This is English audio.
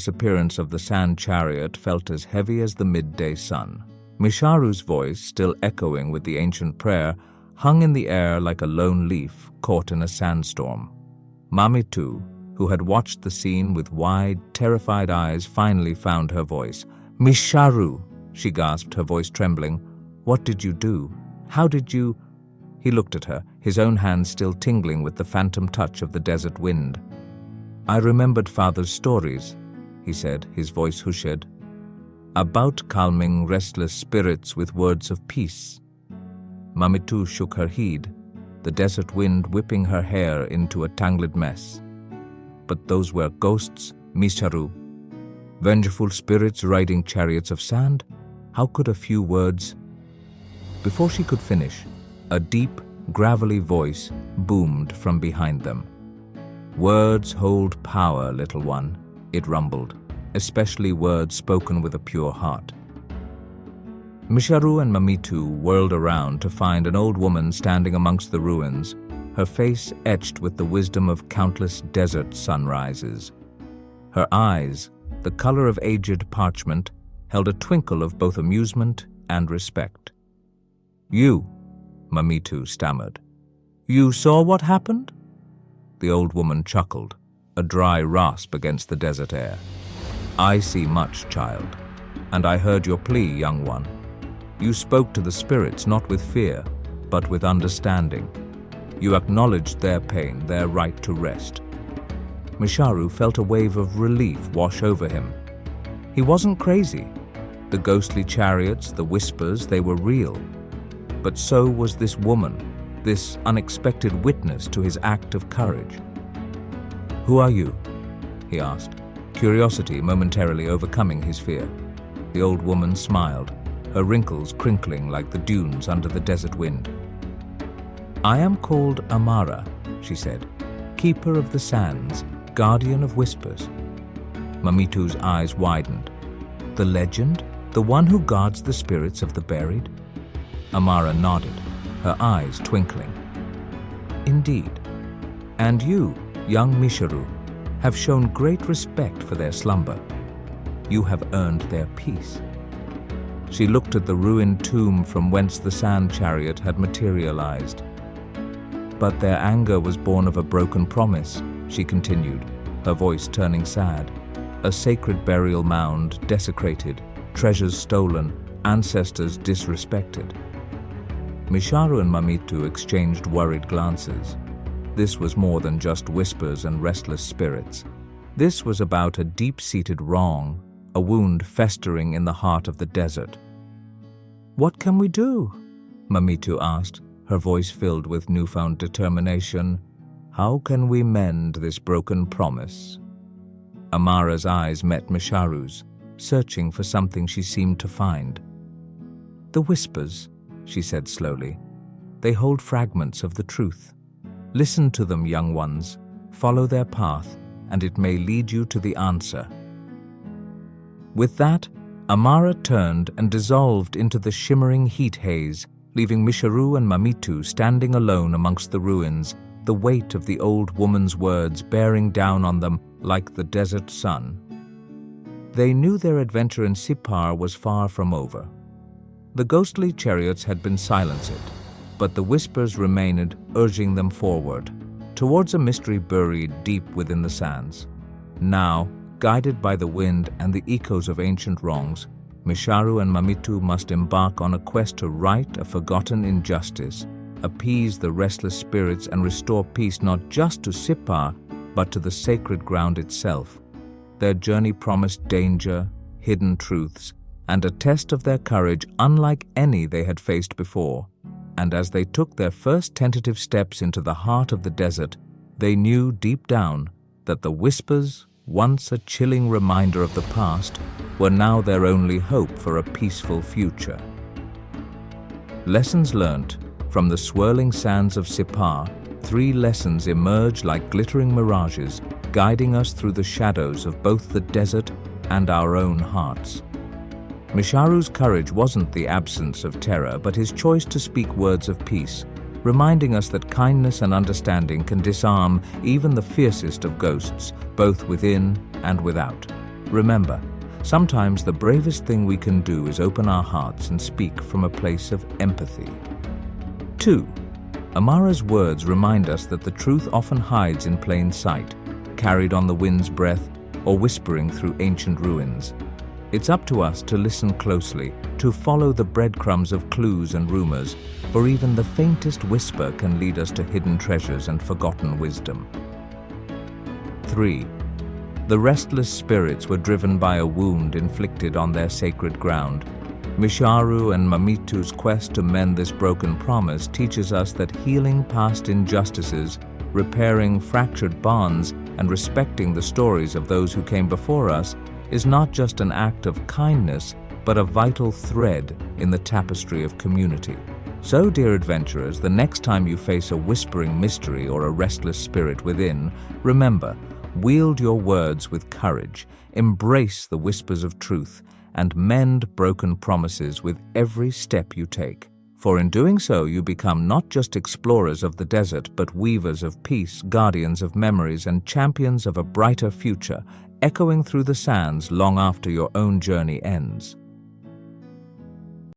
disappearance of the sand chariot felt as heavy as the midday sun. Misharu's voice, still echoing with the ancient prayer, hung in the air like a lone leaf caught in a sandstorm. Mamitu, who had watched the scene with wide, terrified eyes, finally found her voice. "Misharu," she gasped, her voice trembling. "What did you do? How did you—" He looked at her, his own hands still tingling with the phantom touch of the desert wind. "I remembered Father's stories," he said, his voice hushed, "about calming restless spirits with words of peace." Mamitu shook her head, the desert wind whipping her hair into a tangled mess. "But those were ghosts, Misharu. Vengeful spirits riding chariots of sand. How could a few words—" Before she could finish, a deep, gravelly voice boomed from behind them. "Words hold power, little one," it rumbled, "especially words spoken with a pure heart." Misharu and Mamitu whirled around to find an old woman standing amongst the ruins, her face etched with the wisdom of countless desert sunrises. Her eyes, the color of aged parchment, held a twinkle of both amusement and respect. "You," Mamitu stammered. "You saw what happened?" The old woman chuckled, a dry rasp against the desert air. "I see much, child, and I heard your plea, young one. You spoke to the spirits not with fear, but with understanding. You acknowledged their pain, their right to rest." Misharu felt a wave of relief wash over him. He wasn't crazy. The ghostly chariots, the whispers, they were real. But so was this woman, this unexpected witness to his act of courage. "Who are you?" he asked, curiosity momentarily overcoming his fear. The old woman smiled, her wrinkles crinkling like the dunes under the desert wind. "I am called Amara," she said, "keeper of the sands, guardian of whispers." Mamitu's eyes widened. "The legend? The one who guards the spirits of the buried?" Amara nodded, her eyes twinkling. "Indeed. And you, young Misharu, have shown great respect for their slumber. You have earned their peace." She looked at the ruined tomb from whence the sand chariot had materialized. "But their anger was born of a broken promise," she continued, her voice turning sad. "A sacred burial mound desecrated, treasures stolen, ancestors disrespected." Misharu and Mamitu exchanged worried glances. This was more than just whispers and restless spirits. This was about a deep-seated wrong, a wound festering in the heart of the desert. "What can we do?" Mamitu asked, her voice filled with newfound determination. "How can we mend this broken promise?" Amara's eyes met Misharu's, searching for something she seemed to find. "The whispers," she said slowly. "They hold fragments of the truth. Listen to them, young ones. Follow their path, and it may lead you to the answer." With that, Amara turned and dissolved into the shimmering heat haze, leaving Misharu and Mamitu standing alone amongst the ruins, the weight of the old woman's words bearing down on them like the desert sun. They knew their adventure in Sippar was far from over. The ghostly chariots had been silenced, but the whispers remained, urging them forward, towards a mystery buried deep within the sands. Now, guided by the wind and the echoes of ancient wrongs, Misharu and Mamitu must embark on a quest to right a forgotten injustice, appease the restless spirits and restore peace not just to Sippar, but to the sacred ground itself. Their journey promised danger, hidden truths, and a test of their courage unlike any they had faced before. And as they took their first tentative steps into the heart of the desert, they knew deep down that the whispers, once a chilling reminder of the past, were now their only hope for a peaceful future. Lessons learnt. From the swirling sands of Sippar, 3 lessons emerge like glittering mirages, guiding us through the shadows of both the desert and our own hearts. Misharu's courage wasn't the absence of terror, but his choice to speak words of peace, reminding us that kindness and understanding can disarm even the fiercest of ghosts, both within and without. Remember, sometimes the bravest thing we can do is open our hearts and speak from a place of empathy. 2. Amara's words remind us that the truth often hides in plain sight, carried on the wind's breath, or whispering through ancient ruins. It's up to us to listen closely, to follow the breadcrumbs of clues and rumors, for even the faintest whisper can lead us to hidden treasures and forgotten wisdom. 3. The restless spirits were driven by a wound inflicted on their sacred ground. Misharu and Mamitu's quest to mend this broken promise teaches us that healing past injustices, repairing fractured bonds, and respecting the stories of those who came before us is not just an act of kindness, but a vital thread in the tapestry of community. So, dear adventurers, the next time you face a whispering mystery or a restless spirit within, remember, wield your words with courage, embrace the whispers of truth, and mend broken promises with every step you take. For in doing so, you become not just explorers of the desert, but weavers of peace, guardians of memories, and champions of a brighter future, echoing through the sands long after your own journey ends.